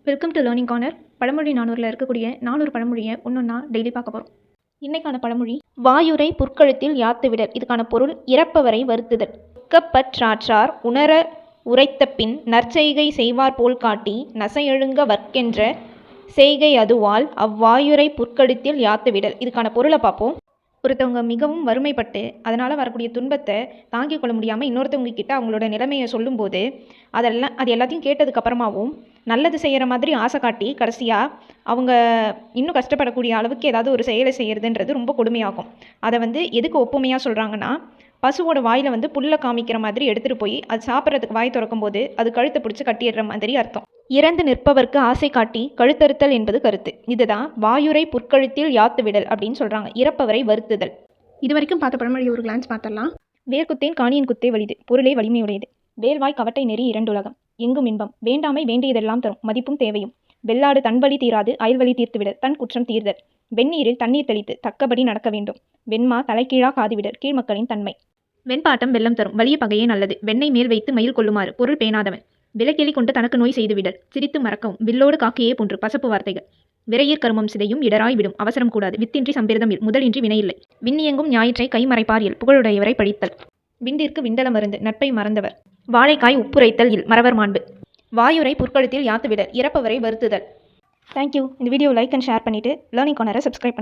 Welcome to learning corner. பழமொழி 400ல் இருக்கக்கூடிய 400 பழமொழியை ஒன்றா டெய்லி பார்க்க போகிறோம். இன்னைக்கான பழமொழி வாயுரை புற்கழுத்தில் யாத்துவிடல். இதுக்கான பொருள் இறப்பவரை வருத்துதல். ஒக்கப்பற்றாற்றார் உணர உரைத்த பின் நற்செய்கை செய்வார் போல் காட்டி நசையழுங்க வர்க்கென்ற செய்கை அதுவால் அவ்வாயுரை புற்கழுத்தில் யாத்துவிடல். இதுக்கான பொருளை பார்ப்போம். ஒருத்தவங்க மிகவும் வறுமைப்பட்டு அதனால் வரக்கூடிய துன்பத்தை தாங்கிக் கொள்ள முடியாமல் இன்னொருத்தவங்க கிட்ட அவங்களோட நிலைமையை சொல்லும்போது அது எல்லாத்தையும் கேட்டதுக்கப்புறமாவும் நல்லது செய்கிற மாதிரி ஆசை காட்டி கடைசியாக அவங்க இன்னும் கஷ்டப்படக்கூடிய அளவுக்கு ஏதாவது ஒரு செயலை செய்கிறதுன்றது ரொம்ப கொடுமையாகும். அதை எதுக்கு ஒப்புமையாக சொல்கிறாங்கன்னா, பசுவோட வாயில் புல்லை காமிக்கிற மாதிரி எடுத்துகிட்டு போய் அது சாப்பிட்றதுக்கு வாய் திறக்கும் போது அது கழுத்தை பிடிச்சி கட்டிடுற மாதிரி அர்த்தம். இறந்து நிற்பவர்க்கு ஆசை காட்டி கழுத்தறுத்தல் என்பது கருத்து. இதுதான் வாயுரை புற்கழுத்தில் யாத்துவிடல் அப்படின்னு சொல்கிறாங்க. இறப்பவரை வருத்துதல். இது வரைக்கும் பார்த்த பழமொழி ஒரு கிளான்ஸ் பார்த்தரலாம். வேர்க்குத்தேன் காணியின் குத்தே வலிது, பொருளே வலிமையுடையது. வேல்வாய் கவட்டை நெறி இரண்டுலகம், எங்கும் இன்பம். வேண்டாமை வேண்டியதெல்லாம் தரும், மதிப்பும் தேவையும். வெள்ளாடு தன்வழி தீராது அயல்வழி தீர்த்துவிடல், தன் குற்றம் தீர்தல். வெந்நீரில் தண்ணீர் தெளித்து தக்கபடி நடக்க வேண்டும். வெண்மா தலைகீழா காதிவிடல், கீழ்மக்களின் தன்மை. வெண்பாட்டம் வெள்ளம் தரும், வலிய பகையே நல்லது. வெண்ணெய் மேல் வைத்து மயில் கொள்ளுமாறு, பொருள் பேணாதவன். விலக்கிளி கொண்டு தனக்கு நோய் செய்துவிடல், சிரித்து மறக்கவும். வில்லோடு காக்கையே போன்று, பசப்பு வார்த்தைகள். விரையீர் கருமம் சிதையும், இடராய் விடும், அவசரம் கூடாது. வித்தின்றி சம்பிரதம் இல், முதலின்றி வினையில்லை. விண்ணியங்கும் ஞாயிற்றை கைமறைப்பார் இல், புகழுடையவரை பழித்தல். விண்டிற்கு விண்டல மருந்து, நட்பை மறந்தவர். வாழைக்காய் உப்புரைத்தல் இல், மறவர் மாண்பு. வாயுரை புற்கழுத்தில் யாத்துவிடல், இறப்பவரை வருத்துதல். தேங்க்யூ. இந்த வீடியோ லைக் அண்ட் ஷேர் பண்ணிவிட்டு லேர்னிங் கார்னரை சப்ஸ்கிரைப் பண்ணுங்கள்.